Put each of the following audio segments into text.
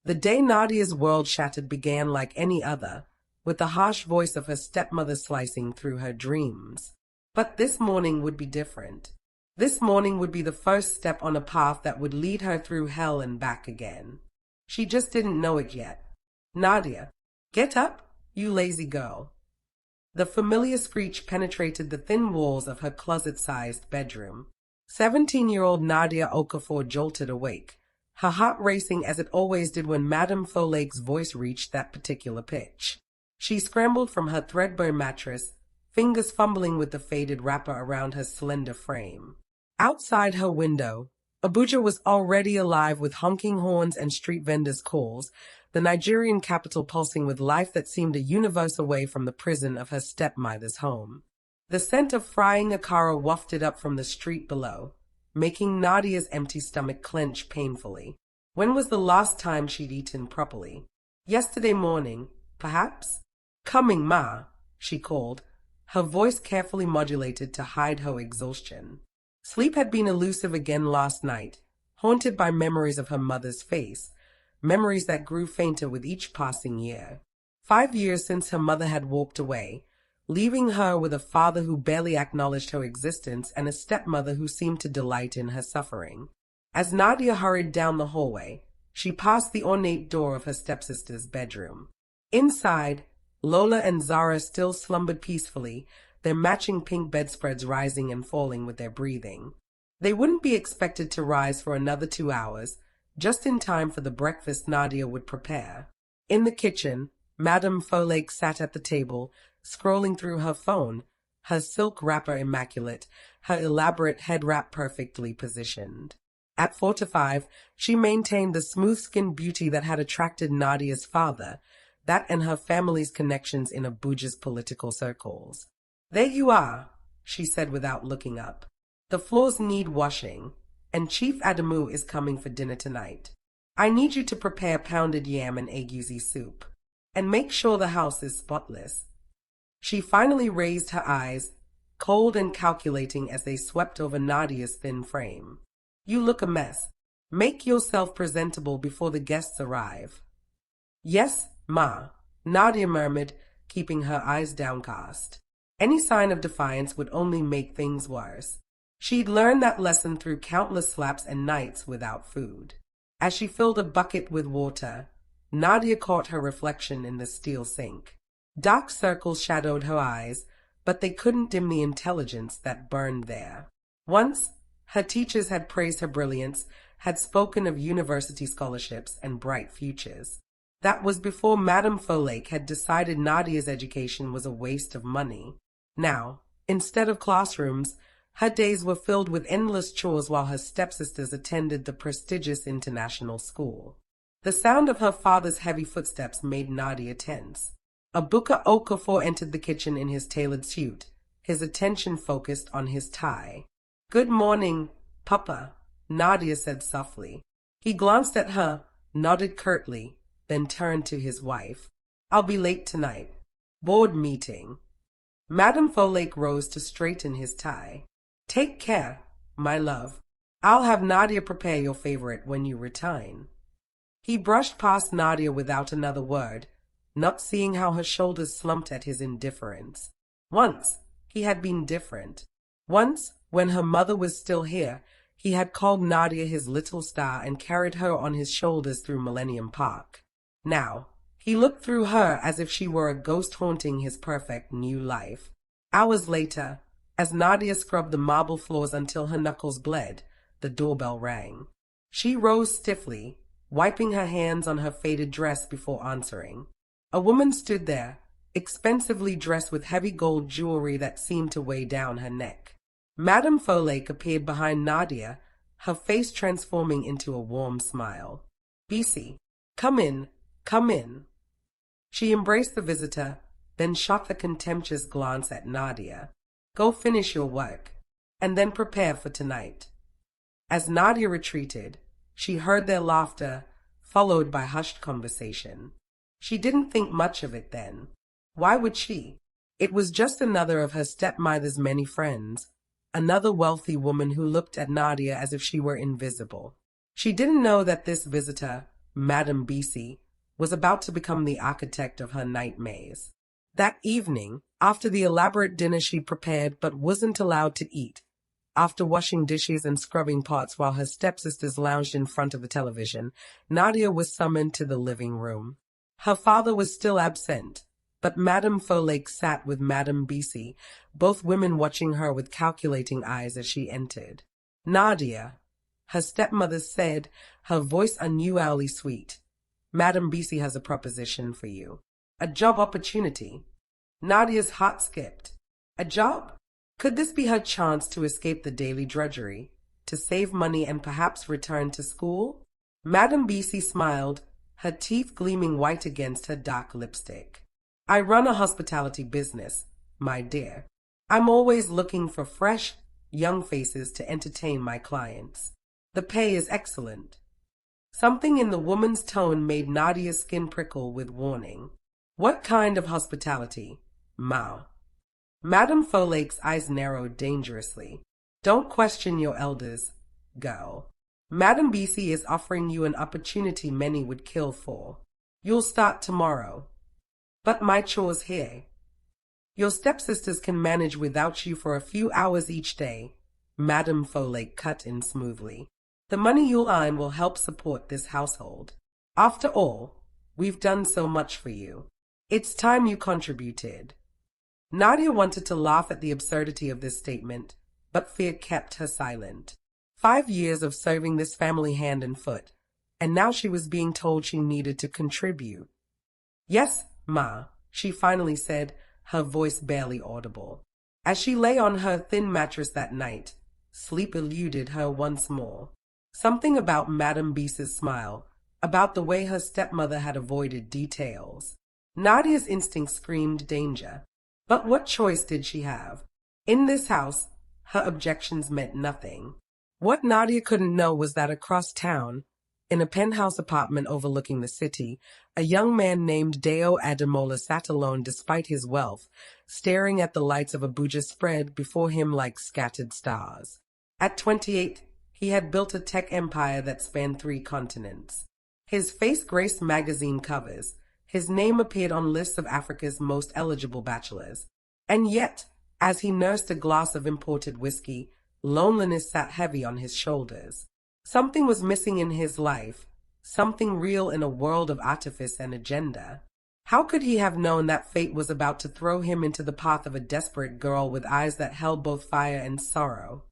The day Nadia's world shattered began like any other, with the harsh voice of her stepmother slicing through her dreams. But this morning would be different. This morning would be the first step on a path that would lead her through hell and back again. She just didn't know it yet. "Nadia, get up, you lazy girl." The familiar screech penetrated the thin walls of her closet-sized bedroom. 17-year-old Nadia Okafor jolted awake, her heart racing as it always did when Madame Folake's voice reached that particular pitch. She scrambled from her threadbare mattress, fingers fumbling with the faded wrapper around her slender frame. Outside her window, Abuja was already alive with honking horns and street vendors' calls, the Nigerian capital pulsing with life that seemed a universe away from the prison of her stepmother's home. The scent of frying akara wafted up from the street below, making Nadia's empty stomach clench painfully. When was the last time she'd eaten properly? Yesterday morning, perhaps? "Coming, Ma," she called, her voice carefully modulated to hide her exhaustion. Sleep had been elusive again last night, haunted by memories of her mother's face, memories that grew fainter with each passing year. 5 years since her mother had walked away, leaving her with a father who barely acknowledged her existence and a stepmother who seemed to delight in her suffering. As Nadia hurried down the hallway, she passed the ornate door of her stepsister's bedroom. Inside, Lola and Zara still slumbered peacefully, their matching pink bedspreads rising and falling with their breathing. They wouldn't be expected to rise for another 2 hours, just in time for the breakfast Nadia would prepare. In the kitchen, Madame Folake sat at the table, scrolling through her phone, her silk wrapper immaculate, her elaborate head wrap perfectly positioned. At 45, she maintained the smooth-skinned beauty that had attracted Nadia's father, that and her family's connections in Abuja's political circles. "There you are," she said without looking up. "The floors need washing, and Chief Adamu is coming for dinner tonight. I need you to prepare pounded yam and egusi soup, and make sure the house is spotless." She finally raised her eyes, cold and calculating as they swept over Nadia's thin frame. "You look a mess. Make yourself presentable before the guests arrive." "Yes, Ma," Nadia murmured, keeping her eyes downcast. Any sign of defiance would only make things worse. She'd learned that lesson through countless slaps and nights without food. As she filled a bucket with water, Nadia caught her reflection in the steel sink. Dark circles shadowed her eyes, but they couldn't dim the intelligence that burned there. Once, her teachers had praised her brilliance, had spoken of university scholarships and bright futures. That was before Madame Folake had decided Nadia's education was a waste of money. Now, instead of classrooms, her days were filled with endless chores while her stepsisters attended the prestigious international school. The sound of her father's heavy footsteps made Nadia tense. Abuka Okafor entered the kitchen in his tailored suit, his attention focused on his tie. "Good morning, Papa," Nadia said softly. He glanced at her, nodded curtly, then turned to his wife. "I'll be late tonight. Board meeting." Madame Folake rose to straighten his tie. "Take care, my love. I'll have Nadia prepare your favorite when you return." He brushed past Nadia without another word, not seeing how her shoulders slumped at his indifference. Once, he had been different. Once, when her mother was still here, he had called Nadia his little star and carried her on his shoulders through Millennium Park. Now, he looked through her as if she were a ghost haunting his perfect new life. Hours later, as Nadia scrubbed the marble floors until her knuckles bled, the doorbell rang. She rose stiffly, wiping her hands on her faded dress before answering. A woman stood there, expensively dressed with heavy gold jewelry that seemed to weigh down her neck. Madame Folake appeared behind Nadia, her face transforming into a warm smile. "Bisi, come in, come in." She embraced the visitor, then shot a contemptuous glance at Nadia. "Go finish your work, and then prepare for tonight." As Nadia retreated, she heard their laughter, followed by hushed conversation. She didn't think much of it then. Why would she? It was just another of her stepmother's many friends, another wealthy woman who looked at Nadia as if she were invisible. She didn't know that this visitor, Madame Bisi, was about to become the architect of her nightmares. That evening, after the elaborate dinner she prepared but wasn't allowed to eat, after washing dishes and scrubbing pots while her stepsisters lounged in front of the television, Nadia was summoned to the living room. Her father was still absent, but Madame Folake sat with Madame Bisi, both women watching her with calculating eyes as she entered. "Nadia," her stepmother said, her voice unusually sweet. "Madame Bisi has a proposition for you. A job opportunity." Nadia's heart skipped. A job? Could this be her chance to escape the daily drudgery, to save money and perhaps return to school? Madame Bisi smiled, her teeth gleaming white against her dark lipstick. "I run a hospitality business, my dear. I'm always looking for fresh, young faces to entertain my clients. The pay is excellent." Something in the woman's tone made Nadia's skin prickle with warning. "What kind of hospitality, ma?" Madame Folake's eyes narrowed dangerously. "Don't question your elders, girl. Madame Bisi is offering you an opportunity many would kill for. You'll start tomorrow. But my chores here. Your stepsisters can manage without you for a few hours each day." Madame Folake cut in smoothly. "The money you'll earn will help support this household. After all, we've done so much for you. It's time you contributed." Nadia wanted to laugh at the absurdity of this statement, but fear kept her silent. 5 years of serving this family hand and foot, and now she was being told she needed to contribute. "Yes, ma," she finally said, her voice barely audible. As she lay on her thin mattress that night, sleep eluded her once more. Something about Madame Bisi's smile, about the way her stepmother had avoided details. Nadia's instinct screamed danger. But what choice did she have? In this house, her objections meant nothing. What Nadia couldn't know was that across town, in a penthouse apartment overlooking the city, a young man named Deo Ademola sat alone despite his wealth, staring at the lights of Abuja spread before him like scattered stars. At 28, he had built a tech empire that spanned 3 continents. His face graced magazine covers. His name appeared on lists of Africa's most eligible bachelors. And yet, as he nursed a glass of imported whiskey, loneliness sat heavy on his shoulders. Something was missing in his life, something real in a world of artifice and agenda. How could he have known that fate was about to throw him into the path of a desperate girl with eyes that held both fire and sorrow?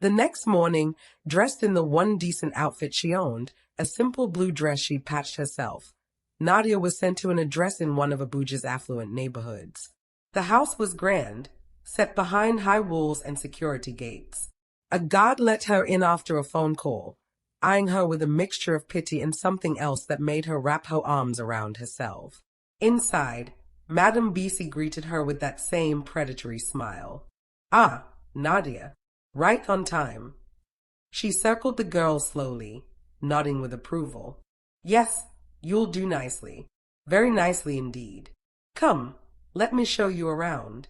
The next morning, dressed in the one decent outfit she owned, a simple blue dress she'd patched herself, Nadia was sent to an address in one of Abuja's affluent neighborhoods. The house was grand, set behind high walls and security gates. A guard let her in after a phone call, eyeing her with a mixture of pity and something else that made her wrap her arms around herself. Inside, Madame Bisi greeted her with that same predatory smile. "Ah, Nadia, right on time." She circled the girl slowly, nodding with approval. "Yes, you'll do nicely. Very nicely indeed. Come, let me show you around."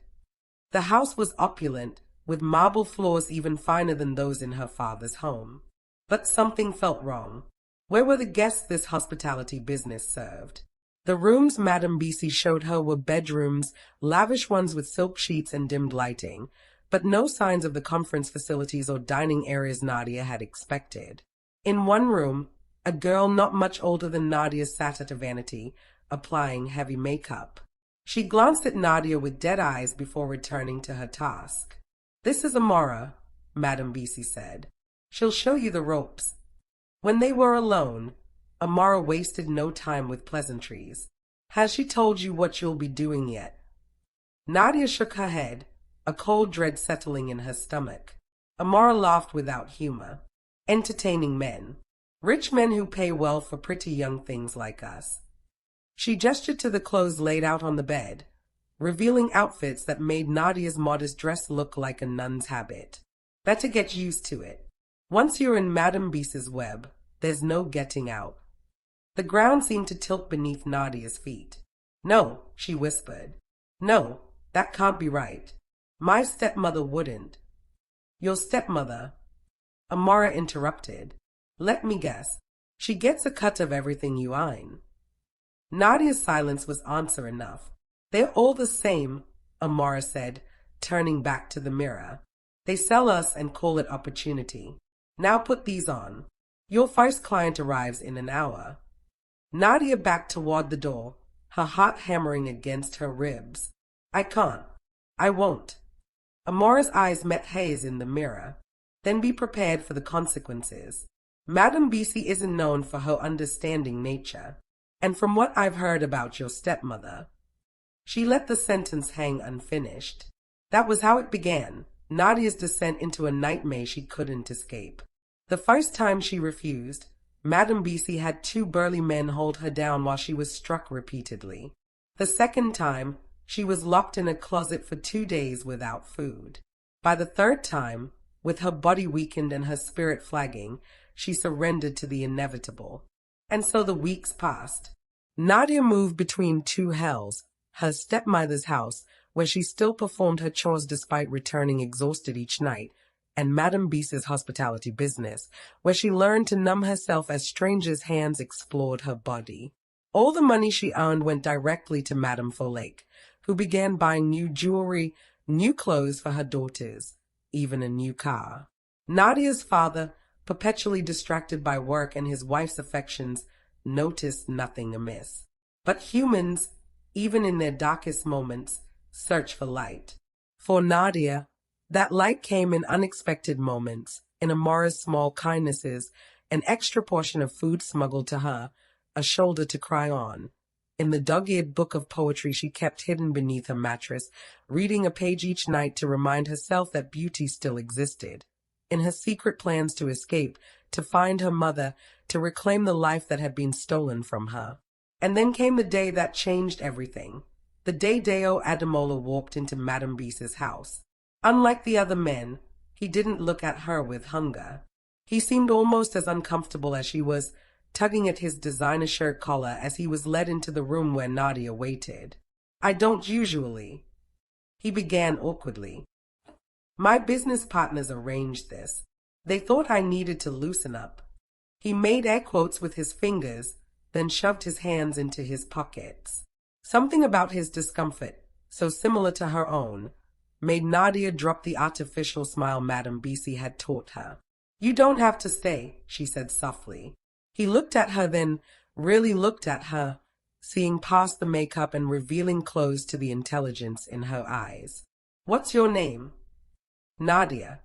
The house was opulent, with marble floors even finer than those in her father's home. But something felt wrong. Where were the guests this hospitality business served? The rooms Madame Bisi showed her were bedrooms, lavish ones with silk sheets and dimmed lighting, but no signs of the conference facilities or dining areas Nadia had expected. In one room, a girl not much older than Nadia sat at a vanity, applying heavy makeup. She glanced at Nadia with dead eyes before returning to her task. "This is Amara," Madame Bisi said. "She'll show you the ropes." When they were alone, Amara wasted no time with pleasantries. "Has she told you what you'll be doing yet?" Nadia shook her head, a cold dread settling in her stomach. Amara laughed without humor. "Entertaining men. Rich men who pay well for pretty young things like us." She gestured to the clothes laid out on the bed, revealing outfits that made Nadia's modest dress look like a nun's habit. "Better get used to it. Once you're in Madame Bisi's web, there's no getting out." The ground seemed to tilt beneath Nadia's feet. "No," she whispered. "No, that can't be right. My stepmother wouldn't." "Your stepmother?" Amara interrupted. "Let me guess. She gets a cut of everything you earn. Nadia's silence was answer enough. They're all the same, Amara said, turning back to the mirror. They sell us and call it opportunity. Now put these on. Your first client arrives in an hour. Nadia backed toward the door, her heart hammering against her ribs. I can't. I won't. Amara's eyes met his in the mirror. Then be prepared for the consequences. Madame Bisi isn't known for her understanding nature. And from what I've heard about your stepmother. She let the sentence hang unfinished. That was how it began, Nadia's descent into a nightmare she couldn't escape. The first time she refused, Madame Bisi had two burly men hold her down while she was struck repeatedly. The second time, she was locked in a closet for 2 days without food. By the third time, with her body weakened and her spirit flagging, she surrendered to the inevitable. And so the weeks passed. Nadia moved between two hells, her stepmother's house, where she still performed her chores despite returning exhausted each night, and Madame Bisi's hospitality business, where she learned to numb herself as strangers' hands explored her body. All the money she earned went directly to Madame Folklores, who began buying new jewelry, new clothes for her daughters, even a new car. Nadia's father, perpetually distracted by work and his wife's affections, noticed nothing amiss. But humans, even in their darkest moments, search for light. For Nadia, that light came in unexpected moments, in Amara's small kindnesses, an extra portion of food smuggled to her, a shoulder to cry on. In the dog-eared book of poetry she kept hidden beneath her mattress, reading a page each night to remind herself that beauty still existed. In her secret plans to escape, to find her mother, to reclaim the life that had been stolen from her. And then came the day that changed everything. The day Deo Ademola walked into Madame Bisi's house. Unlike the other men, he didn't look at her with hunger. He seemed almost as uncomfortable as she was, tugging at his designer shirt collar as he was led into the room where Nadia waited. I don't usually, he began awkwardly. My business partners arranged this. They thought I needed to loosen up. He made air quotes with his fingers, then shoved his hands into his pockets. Something about his discomfort, so similar to her own, made Nadia drop the artificial smile Madame Bisi had taught her. You don't have to stay, she said softly. He looked at her, then really looked at her, seeing past the makeup and revealing close to the intelligence in her eyes. What's your name? Nadia.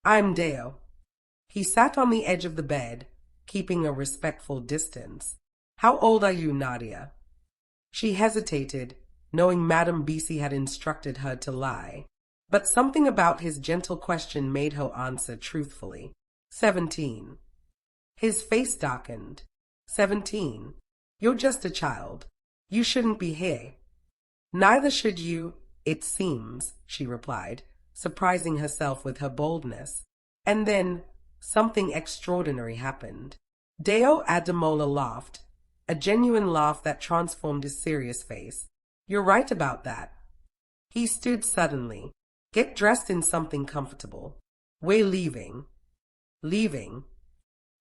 I'm Deo. He sat on the edge of the bed, keeping a respectful distance. How old are you, Nadia? She hesitated, knowing Madame Bisi had instructed her to lie. But something about his gentle question made her answer truthfully. 17. His face darkened. 17. You're just a child. You shouldn't be here. Neither should you, it seems, she replied, surprising herself with her boldness. And then, something extraordinary happened. Deo Ademola laughed, a genuine laugh that transformed his serious face. You're right about that. He stood suddenly. Get dressed in something comfortable. We're leaving. Leaving?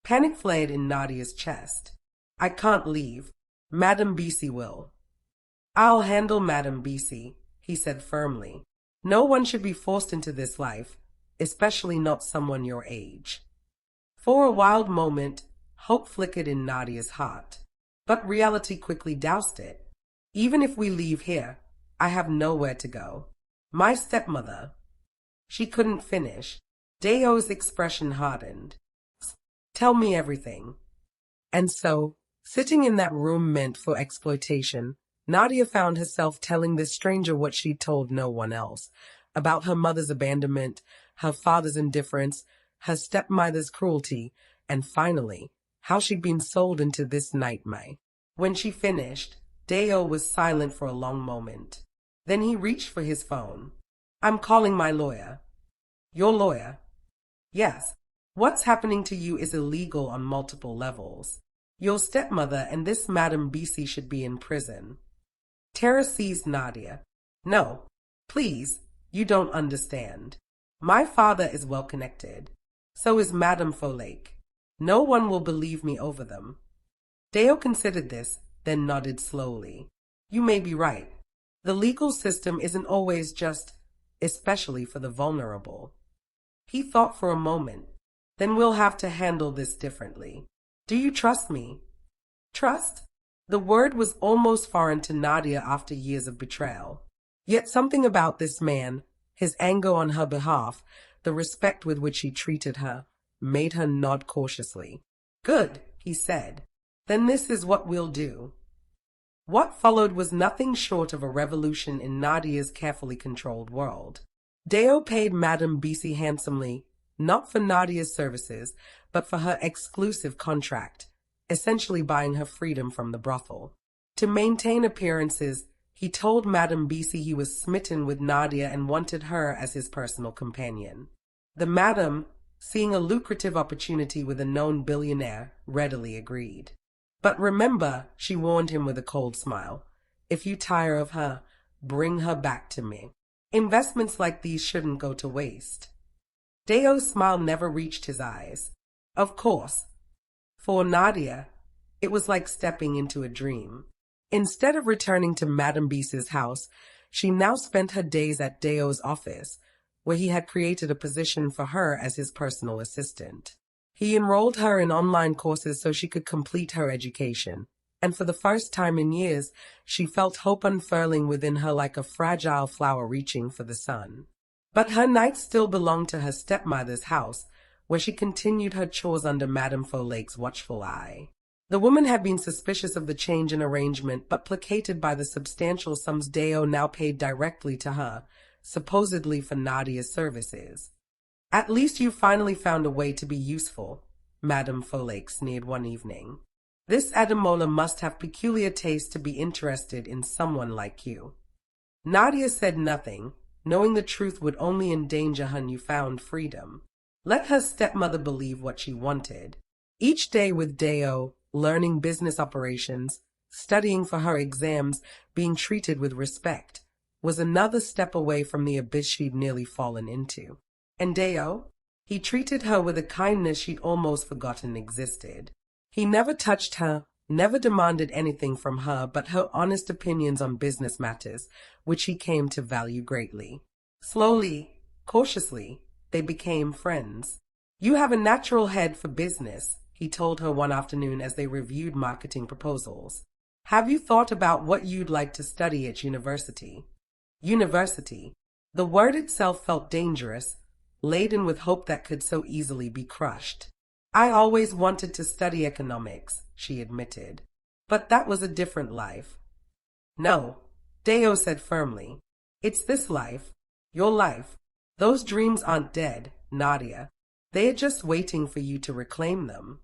Panic flared in Nadia's chest. I can't leave. Madame Bisi will. I'll handle Madame Bisi, he said firmly. No one should be forced into this life, especially not someone your age. For a wild moment, hope flickered in Nadia's heart, but reality quickly doused it. Even if we leave here, I have nowhere to go. My stepmother. She couldn't finish. Deo's expression hardened. Tell me everything. And so, sitting in that room meant for exploitation, Nadia found herself telling this stranger what she'd told no one else, about her mother's abandonment, her father's indifference, her stepmother's cruelty, and finally, how she'd been sold into this nightmare. When she finished, Deo was silent for a long moment. Then he reached for his phone. I'm calling my lawyer. Your lawyer? Yes. What's happening to you is illegal on multiple levels. Your stepmother and this Madame Bisi should be in prison. Terror seized Nadia. No, please, you don't understand. My father is well connected. So is Madame Folklores. No one will believe me over them. Deo considered this, then nodded slowly. You may be right. The legal system isn't always just, especially for the vulnerable. He thought for a moment. Then we'll have to handle this differently. Do you trust me? Trust? The word was almost foreign to Nadia after years of betrayal. Yet something about this man, his anger on her behalf, the respect with which he treated her, made her nod cautiously. Good, he said. Then this is what we'll do. What followed was nothing short of a revolution in Nadia's carefully controlled world. Deo paid Madame Bisi handsomely, not for Nadia's services, but for her exclusive contract, essentially buying her freedom from the brothel. To maintain appearances, he told Madame Bisi he was smitten with Nadia and wanted her as his personal companion. The madam, seeing a lucrative opportunity with a known billionaire, readily agreed. But remember, she warned him with a cold smile, if you tire of her, bring her back to me. Investments like these shouldn't go to waste. Deo's smile never reached his eyes. Of course, for Nadia, it was like stepping into a dream. Instead of returning to Madame Bisi's house, she now spent her days at Deo's office, where he had created a position for her as his personal assistant. He enrolled her in online courses so she could complete her education, and for the first time in years, she felt hope unfurling within her like a fragile flower reaching for the sun. But her nights still belonged to her stepmother's house, where she continued her chores under Madame Folklare's watchful eye. The woman had been suspicious of the change in arrangement, but placated by the substantial sums Deo now paid directly to her, supposedly for Nadia's services. At least you finally found a way to be useful, Madame Folklore sneered one evening. This Ademola must have peculiar taste to be interested in someone like you. Nadia said nothing, knowing the truth would only endanger her newfound freedom. Let her stepmother believe what she wanted. Each day with Deo, learning business operations, studying for her exams, being treated with respect, was another step away from the abyss she'd nearly fallen into. And Deo? He treated her with a kindness she'd almost forgotten existed. He never touched her, never demanded anything from her but her honest opinions on business matters, which he came to value greatly. Slowly, cautiously, they became friends. You have a natural head for business, he told her one afternoon as they reviewed marketing proposals. Have you thought about what you'd like to study at university? University. The word itself felt dangerous, laden with hope that could so easily be crushed. I always wanted to study economics, she admitted. But that was a different life. No, Deo said firmly. It's this life, your life. Those dreams aren't dead, Nadia. They are just waiting for you to reclaim them.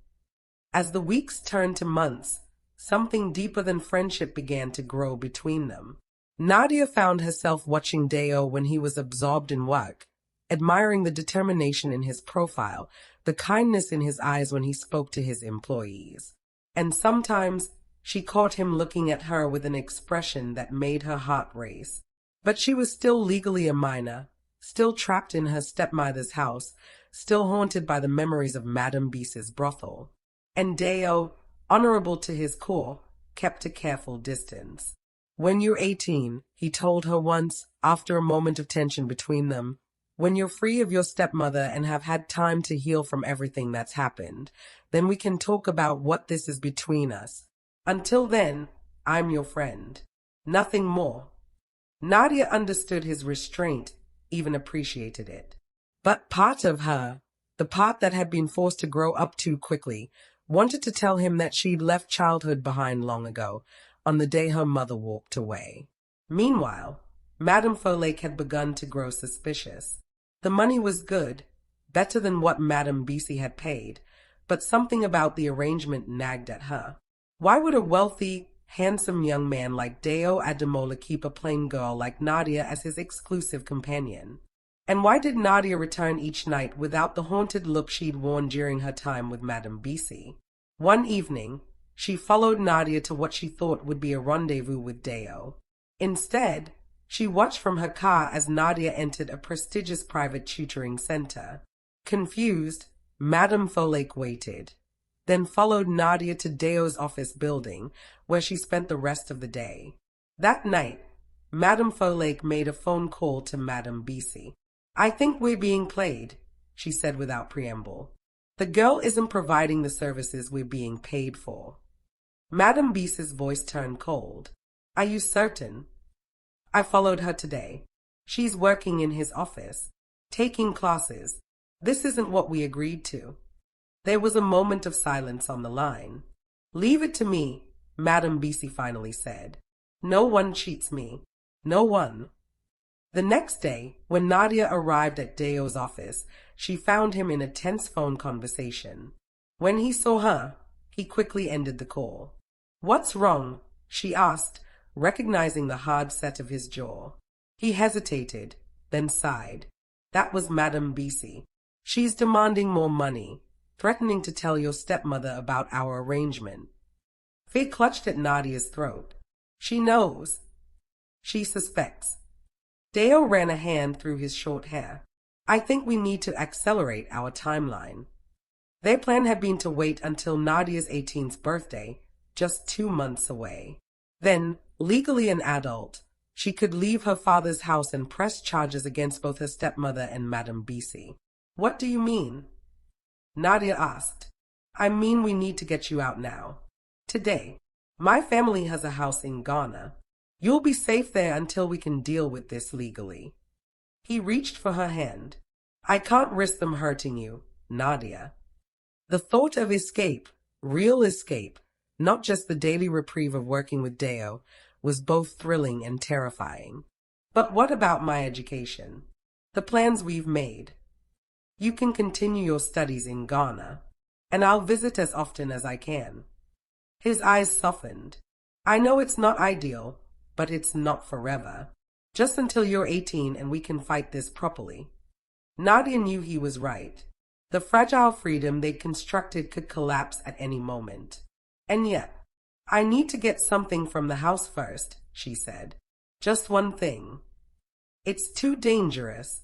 As the weeks turned to months, something deeper than friendship began to grow between them. Nadia found herself watching Deo when he was absorbed in work, admiring the determination in his profile, the kindness in his eyes when he spoke to his employees. And sometimes she caught him looking at her with an expression that made her heart race. But she was still legally a minor, still trapped in her stepmother's house, still haunted by the memories of Madame Bisi's brothel. And Deo, honorable to his core, kept a careful distance. When you're 18, he told her once, after a moment of tension between them, when you're free of your stepmother and have had time to heal from everything that's happened, then we can talk about what this is between us. Until then, I'm your friend. Nothing more. Nadia understood his restraint, even appreciated it. But part of her, the part that had been forced to grow up too quickly, wanted to tell him that she'd left childhood behind long ago, on the day her mother walked away. Meanwhile, Madame Folklore had begun to grow suspicious. The money was good, better than what Madame Bisi had paid, but something about the arrangement nagged at her. Why would a wealthy, handsome young man like Deo Ademola keep a plain girl like Nadia as his exclusive companion? And why did Nadia return each night without the haunted look she'd worn during her time with Madame Bisi? One evening, she followed Nadia to what she thought would be a rendezvous with Deo. Instead, she watched from her car as Nadia entered a prestigious private tutoring center. Confused, Madame Folklore waited. then followed Nadia to Deo's office building, where she spent the rest of the day. That night, Madame Folake made a phone call to Madame Bisi. "I think we're being played," she said without preamble. "The girl isn't providing the services we're being paid for." Madame Bisi's voice turned cold. "Are you certain?" "I followed her today. She's working in his office, taking classes. This isn't what we agreed to." There was a moment of silence on the line. "Leave it to me," Madame Bisi finally said. "No one cheats me. No one." The next day, when Nadia arrived at Deo's office, she found him in a tense phone conversation. When he saw her, he quickly ended the call. "What's wrong?" she asked, recognizing the hard set of his jaw. He hesitated, then sighed. "That was Madame Bisi. She's demanding more money, threatening to tell your stepmother about our arrangement." Faye clutched at Nadia's throat. "She knows. She suspects." Deo ran a hand through his short hair. "I think we need to accelerate our timeline." Their plan had been to wait until Nadia's 18th birthday, just 2 months away. Then, legally an adult, she could leave her father's house and press charges against both her stepmother and Madame Bisi. "What do you mean?" Nadia asked. "I mean we need to get you out now. Today. My family has a house in Ghana. You'll be safe there until we can deal with this legally." He reached for her hand. "I can't risk them hurting you, Nadia." The thought of escape, real escape, not just the daily reprieve of working with Deo, was both thrilling and terrifying. "But what about my education? The plans we've made? You can continue your studies in Ghana, and I'll visit as often as I can." His eyes softened. "I know it's not ideal, but it's not forever. Just until you're 18 and we can fight this properly." Nadia knew he was right. The fragile freedom they'd constructed could collapse at any moment. "And yet, I need to get something from the house first," she said. "Just one thing." "It's too dangerous."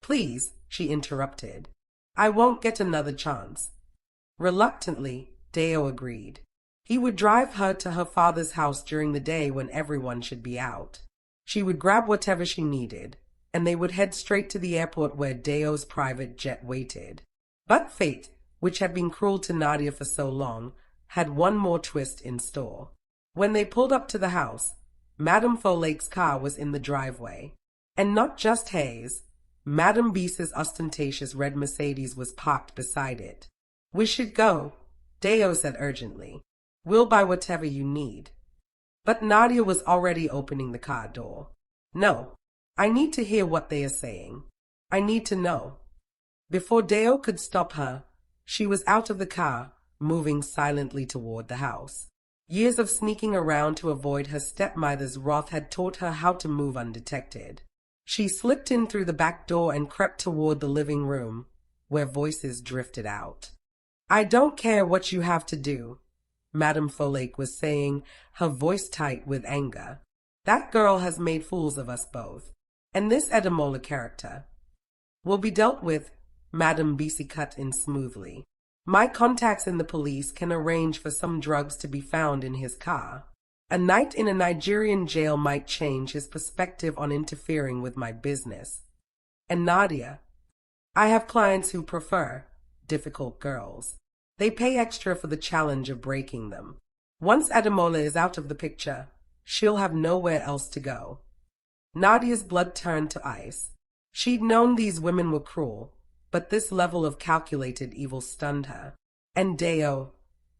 "Please," she interrupted. "I won't get another chance." Reluctantly, Deo agreed. He would drive her to her father's house during the day when everyone should be out. She would grab whatever she needed, and they would head straight to the airport where Deo's private jet waited. But fate, which had been cruel to Nadia for so long, had one more twist in store. When they pulled up to the house, Madame Folake's car was in the driveway. And not just Hayes. Madame Bisi's ostentatious red Mercedes was parked beside it. "We should go," Deo said urgently. "We'll buy whatever you need." But Nadia was already opening the car door. "No, I need to hear what they are saying. I need to know." Before Deo could stop her, she was out of the car, moving silently toward the house. Years of sneaking around to avoid her stepmother's wrath had taught her how to move undetected. She slipped in through the back door and crept toward the living room, where voices drifted out. "I don't care what you have to do," Madame Folake was saying, her voice tight with anger. "That girl has made fools of us both, and this Edamola character will be dealt with." Madame Bisi cut in smoothly. "My contacts in the police can arrange for some drugs to be found in his car. A night in a Nigerian jail might change his perspective on interfering with my business. And Nadia, I have clients who prefer difficult girls. They pay extra for the challenge of breaking them. Once Ademola is out of the picture, she'll have nowhere else to go." Nadia's blood turned to ice. She'd known these women were cruel, but this level of calculated evil stunned her. And Deo,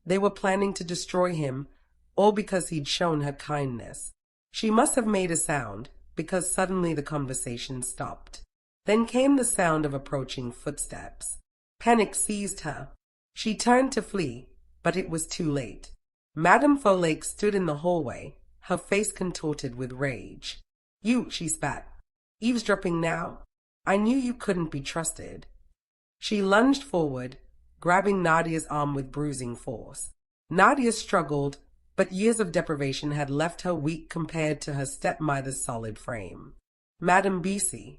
they were planning to destroy him, all because he'd shown her kindness. She must have made a sound, because suddenly the conversation stopped. Then came the sound of approaching footsteps. Panic seized her. She turned to flee, but it was too late. Madame Folake stood in the hallway, her face contorted with rage. "You," she spat. "Eavesdropping now? I knew you couldn't be trusted." She lunged forward, grabbing Nadia's arm with bruising force. Nadia struggled, but years of deprivation had left her weak compared to her stepmother's solid frame. "Madame Bisi,"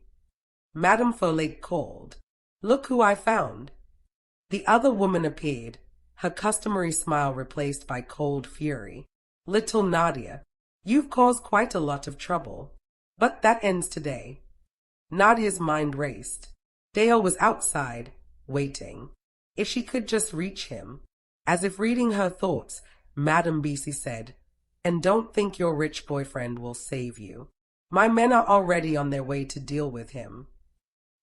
Madame Folake called. "Look who I found." The other woman appeared, her customary smile replaced by cold fury. "Little Nadia, you've caused quite a lot of trouble. But that ends today." Nadia's mind raced. Dale was outside, waiting. If she could just reach him. As if reading her thoughts, Madame Beasy said, "And don't think your rich boyfriend will save you. My men are already on their way to deal with him."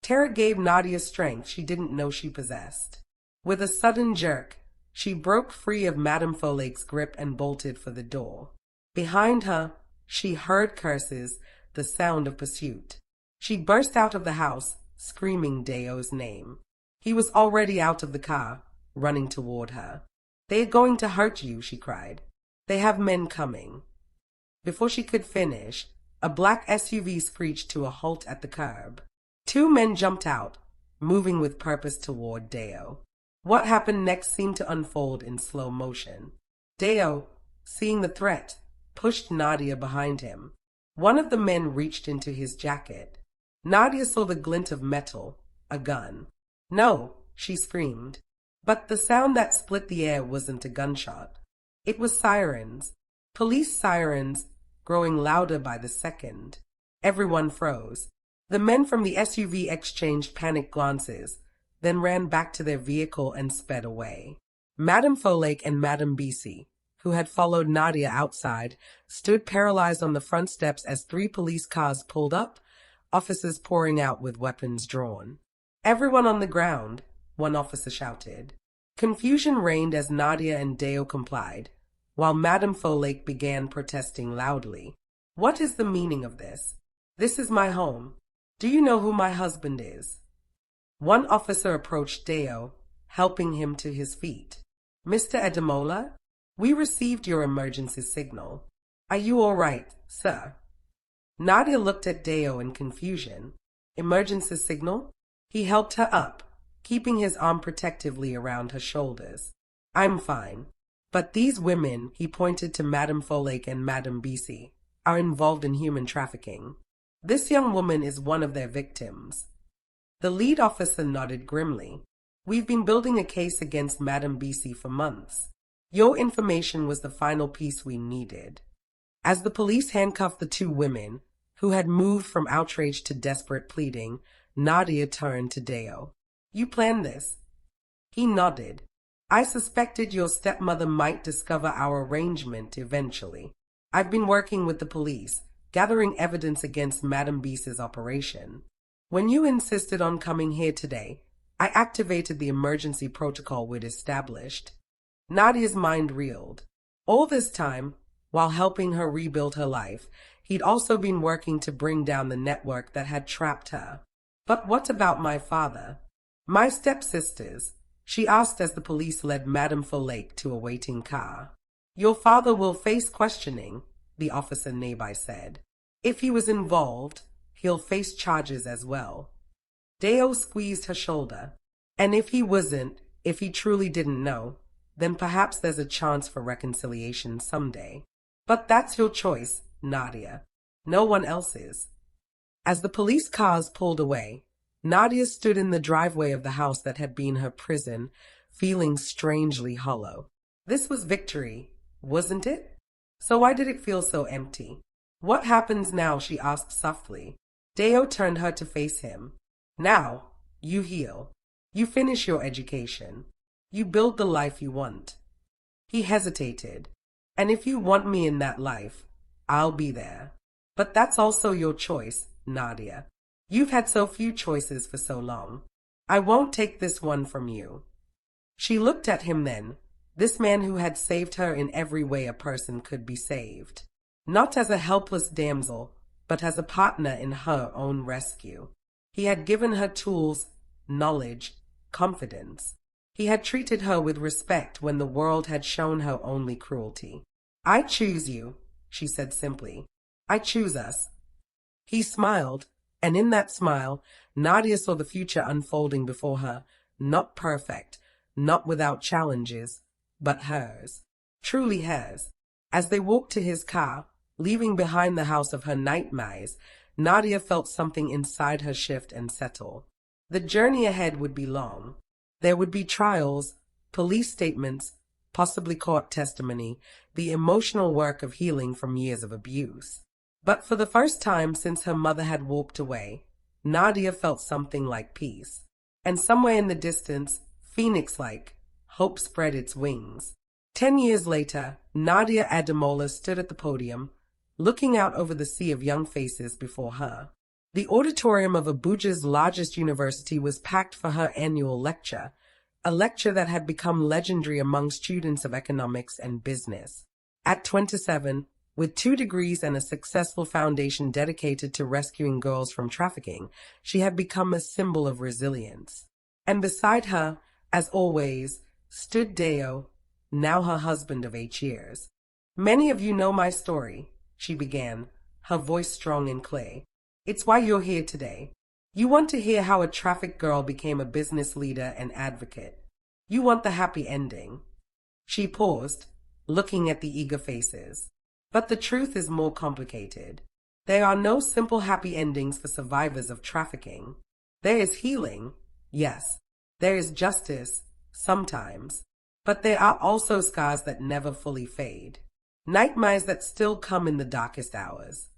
Terror gave Nadia strength she didn't know she possessed. With a sudden jerk, she broke free of Madame Folake's grip and bolted for the door. Behind her, she heard curses, the sound of pursuit. She burst out of the house, screaming Deo's name. He was already out of the car, running toward her. "They are going to hurt you," she cried. "They have men coming." Before she could finish, a black SUV screeched to a halt at the curb. Two men jumped out, moving with purpose toward Deo. What happened next seemed to unfold in slow motion. Deo, seeing the threat, pushed Nadia behind him. One of the men reached into his jacket. Nadia saw the glint of metal, a gun. "No," she screamed. But the sound that split the air wasn't a gunshot. It was sirens. Police sirens, growing louder by the second. Everyone froze. The men from the SUV exchanged panicked glances, then ran back to their vehicle and sped away. Madame Folake and Madame Beasy, who had followed Nadia outside, stood paralyzed on the front steps as 3 police cars pulled up, officers pouring out with weapons drawn. "Everyone on the ground," one officer shouted. Confusion reigned as Nadia and Deo complied, while Madame Folake began protesting loudly. "What is the meaning of this? This is my home. Do you know who my husband is?" One officer approached Deo, helping him to his feet. "Mr. Ademola, we received your emergency signal. Are you all right, sir?" Nadia looked at Deo in confusion. "Emergency signal?" He helped her up, keeping his arm protectively around her shoulders. "I'm fine. But these women," he pointed to Madame Folake and Madame Beasy, "are involved in human trafficking. This young woman is one of their victims." The lead officer nodded grimly. "We've been building a case against Madame Beasy for months. Your information was the final piece we needed." As the police handcuffed the 2 women, who had moved from outrage to desperate pleading, Nadia turned to Deo. "You planned this?" He nodded. "I suspected your stepmother might discover our arrangement eventually. I've been working with the police, gathering evidence against Madame Beasy's operation. When you insisted on coming here today, I activated the emergency protocol we'd established." Nadia's mind reeled. All this time, while helping her rebuild her life, he'd also been working to bring down the network that had trapped her. "But what about my father? My stepsisters?" she asked as the police led Madame Folake to a waiting car. "Your father will face questioning," the officer nearby said. "If he was involved, he'll face charges as well." Deo squeezed her shoulder. "And if he wasn't, if he truly didn't know, then perhaps there's a chance for reconciliation someday. But that's your choice, Nadia. No one else's." As the police cars pulled away, Nadia stood in the driveway of the house that had been her prison, feeling strangely hollow. This was victory, wasn't it? So why did it feel so empty? "What happens now?" she asked softly. Deo turned her to face him. "Now, you heal. You finish your education. You build the life you want." He hesitated. "And if you want me in that life, I'll be there. But that's also your choice, Nadia. You've had so few choices for so long. I won't take this one from you." She looked at him then, this man who had saved her in every way a person could be saved. Not as a helpless damsel, but as a partner in her own rescue. He had given her tools, knowledge, confidence. He had treated her with respect when the world had shown her only cruelty. "I choose you," she said simply. "I choose us." He smiled, and in that smile, Nadia saw the future unfolding before her, not perfect, not without challenges, but hers, truly hers. As they walked to his car, leaving behind the house of her nightmares, Nadia felt something inside her shift and settle. The journey ahead would be long. There would be trials, police statements, possibly court testimony, the emotional work of healing from years of abuse. But for the first time since her mother had walked away, Nadia felt something like peace. And somewhere in the distance, phoenix-like, hope spread its wings. 10 years later, Nadia Adamola stood at the podium, looking out over the sea of young faces before her. The auditorium of Abuja's largest university was packed for her annual lecture, a lecture that had become legendary among students of economics and business. At 27, with 2 degrees and a successful foundation dedicated to rescuing girls from trafficking, she had become a symbol of resilience. And beside her, as always, stood Deo, now her husband of 8 years. "Many of you know my story," she began, her voice strong and clear. "It's why you're here today. You want to hear how a trafficked girl became a business leader and advocate. You want the happy ending." She paused, looking at the eager faces. But the truth is more complicated. There are no simple happy endings for survivors of trafficking. There is healing, yes. There is justice, sometimes. But there are also scars that never fully fade. Nightmares that still come in the darkest hours.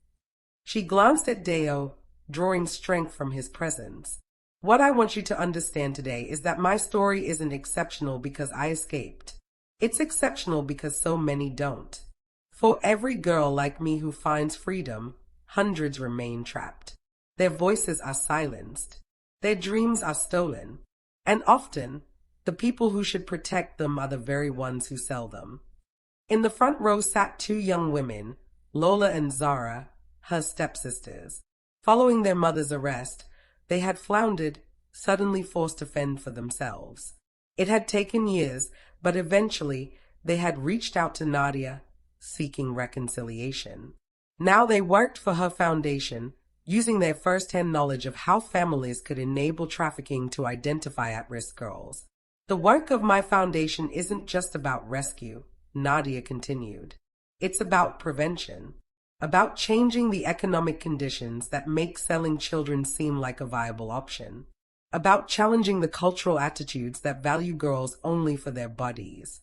She glanced at Deo, drawing strength from his presence. "What I want you to understand today is that my story isn't exceptional because I escaped. It's exceptional because so many don't. For every girl like me who finds freedom, hundreds remain trapped. Their voices are silenced. Their dreams are stolen. And often, the people who should protect them are the very ones who sell them." In the front row sat 2 young women, Lola and Zara, her stepsisters. Following their mother's arrest, they had floundered, suddenly forced to fend for themselves. It had taken years, but eventually they had reached out to Nadia, seeking reconciliation. Now they worked for her foundation, using their first-hand knowledge of how families could enable trafficking to identify at-risk girls. "The work of my foundation isn't just about rescue," Nadia continued. "It's about prevention. About changing the economic conditions that make selling children seem like a viable option. About challenging the cultural attitudes that value girls only for their bodies."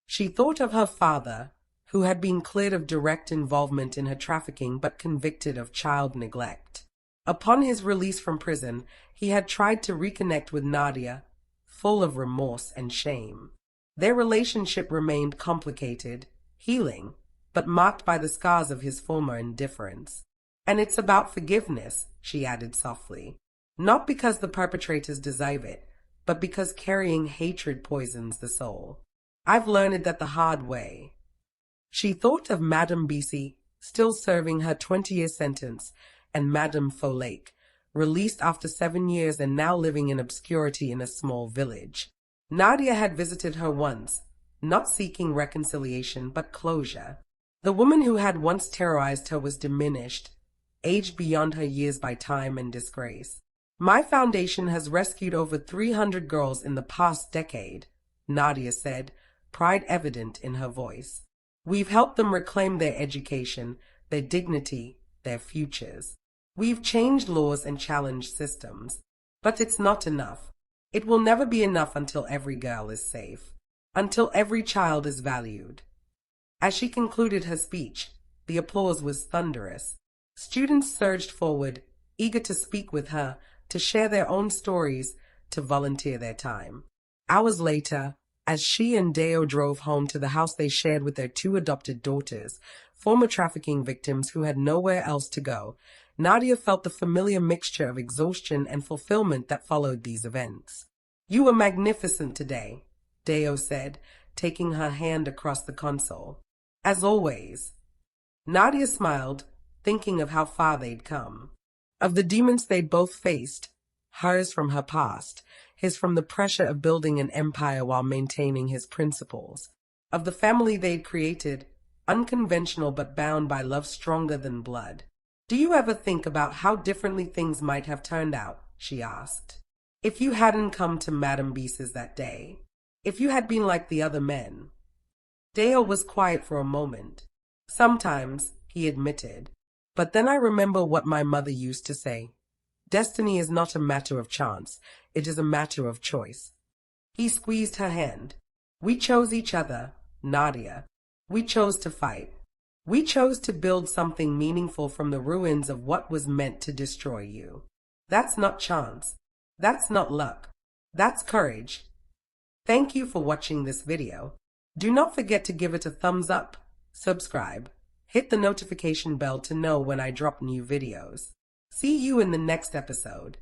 She thought of her father, who had been cleared of direct involvement in her trafficking but convicted of child neglect. Upon his release from prison, he had tried to reconnect with Nadia, full of remorse and shame. Their relationship remained complicated, healing, but marked by the scars of his former indifference. "And it's about forgiveness," she added softly. "Not because the perpetrators deserve it, but because carrying hatred poisons the soul. I've learned it that the hard way." She thought of Madame Bisi, still serving her 20-year sentence, and Madame Folake, released after 7 years and now living in obscurity in a small village. Nadia had visited her once, not seeking reconciliation but closure. The woman who had once terrorized her was diminished, aged beyond her years by time and disgrace. "My foundation has rescued over 300 girls in the past decade," Nadia said, pride evident in her voice. "We've helped them reclaim their education, their dignity, their futures. We've changed laws and challenged systems. But it's not enough. It will never be enough until every girl is safe, until every child is valued." As she concluded her speech, the applause was thunderous. Students surged forward, eager to speak with her, to share their own stories, to volunteer their time. Hours later, as she and Deo drove home to the house they shared with their 2 adopted daughters, former trafficking victims who had nowhere else to go, Nadia felt the familiar mixture of exhaustion and fulfillment that followed these events. "You were magnificent today," Deo said, taking her hand across the console. "As always." Nadia smiled, thinking of how far they'd come. Of the demons they'd both faced, hers from her past, his from the pressure of building an empire while maintaining his principles. Of the family they'd created, unconventional but bound by love stronger than blood. "Do you ever think about how differently things might have turned out?" she asked. "If you hadn't come to Madame Bisa's that day? If you had been like the other men?" Dale was quiet for a moment. "Sometimes," he admitted. "But then I remember what my mother used to say. Destiny is not a matter of chance. It is a matter of choice." He squeezed her hand. We chose each other, Nadia. We chose to fight. We chose to build something meaningful from the ruins of what was meant to destroy you. That's not chance. That's not luck. That's courage. Thank you for watching this video. Do not forget to give it a thumbs up, subscribe, hit the notification bell to know when I drop new videos. See you in the next episode.